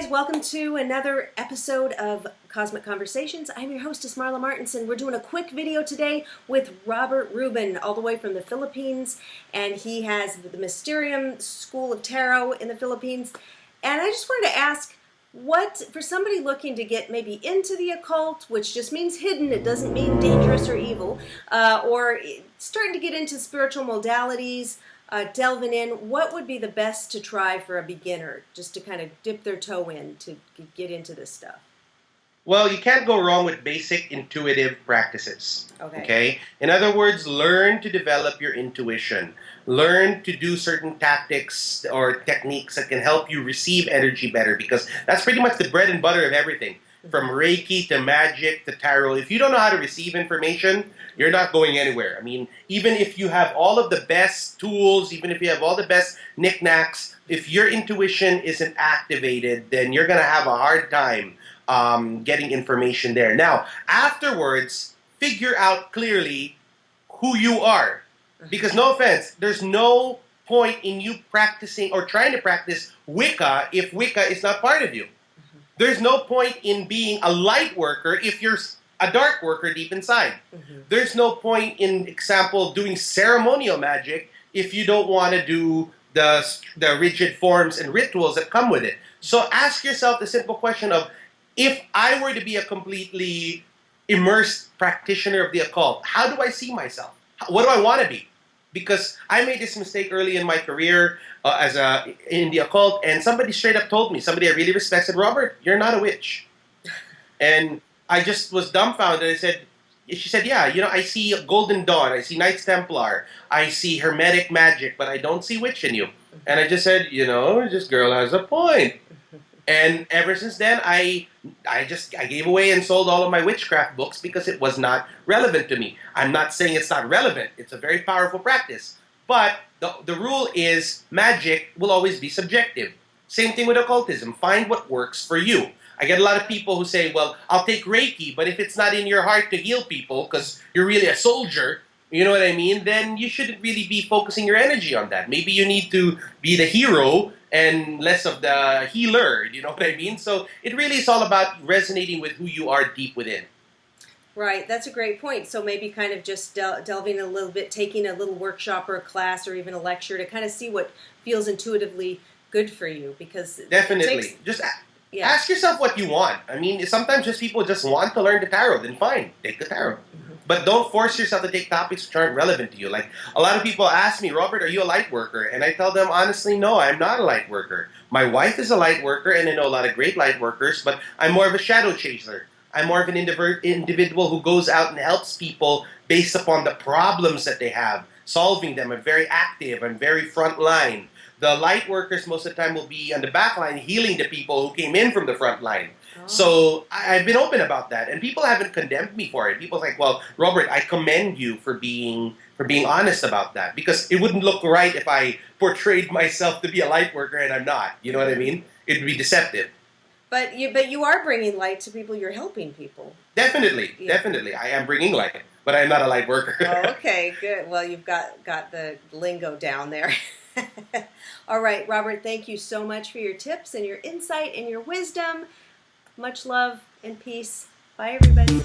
guys, welcome to another episode of Cosmic Conversations. I'm your hostess, Marla Martenson. We're doing a quick video today with Robert Rubin, all the way from the Philippines, and he has the Mysterium School of Tarot in the Philippines. And I just wanted to ask, what, for somebody looking to get maybe into the occult, which just means hidden, it doesn't mean dangerous or evil, or starting to get into spiritual modalities, delving in, what would be the best to try for a beginner, just to kind of dip their toe in to get into this stuff? Well, you can't go wrong with basic intuitive practices. Okay? In other words, learn to develop your intuition. Learn to do certain tactics or techniques that can help you receive energy better, because that's pretty much the bread and butter of everything. From Reiki to magic to tarot. If you don't know how to receive information, you're not going anywhere. I mean, even if you have all of the best tools, even if you have all the best knickknacks, if your intuition isn't activated, then you're going to have a hard time getting information there. Now, afterwards, figure out clearly who you are. Because no offense, there's no point in you practicing or trying to practice Wicca if Wicca is not part of you. There's no point in being a light worker if you're a dark worker deep inside. There's no point in, example, doing ceremonial magic if you don't want to do the rigid forms and rituals that come with it. So ask yourself the simple question of, if I were to be a completely immersed practitioner of the occult, how do I see myself? What do I want to be? Because I made this mistake early in my career in the occult, and somebody straight up told me, somebody I really respect, said, "Robert, you're not a witch." And I just was dumbfounded. She said, "Yeah, you know, I see Golden Dawn, I see Knights Templar, I see Hermetic magic, but I don't see witch in you." And I just said, you know, this girl has a point. And ever since then, I gave away and sold all of my witchcraft books because it was not relevant to me. I'm not saying it's not relevant. It's a very powerful practice. But the rule is magic will always be subjective. Same thing with occultism. Find what works for you. I get a lot of people who say, well, I'll take Reiki, but if it's not in your heart to heal people because you're really a soldier, you know what I mean, then you shouldn't really be focusing your energy on that. Maybe you need to be the hero and less of the healer, you know what I mean? So it really is all about resonating with who you are deep within. Right, that's a great point. So maybe kind of just delving a little bit, taking a little workshop or a class or even a lecture to kind of see what feels intuitively good for you. Because definitely. Just ask yourself what you want. I mean, sometimes just people just want to learn the tarot, then fine, take the tarot. But don't force yourself to take topics which aren't relevant to you. Like, a lot of people ask me, "Robert, are you a light worker?" And I tell them, honestly, no, I'm not a light worker. My wife is a light worker, and I know a lot of great light workers, but I'm more of a shadow chaser. I'm more of an individual who goes out and helps people based upon the problems that they have, solving them. I'm very active. I'm very front line. The light workers most of the time will be on the back line healing the people who came in from the front line. So I've been open about that, and people haven't condemned me for it. People are like, "Well, Robert, I commend you for being honest about that, because it wouldn't look right if I portrayed myself to be a light worker and I'm not." You know what I mean? It would be deceptive. But you are bringing light to people. You're helping people. Definitely, definitely. I am bringing light, but I'm not a light worker. Okay, good. Well, you've got the lingo down there. All right, Robert, thank you so much for your tips and your insight and your wisdom. Much love and peace. Bye, everybody.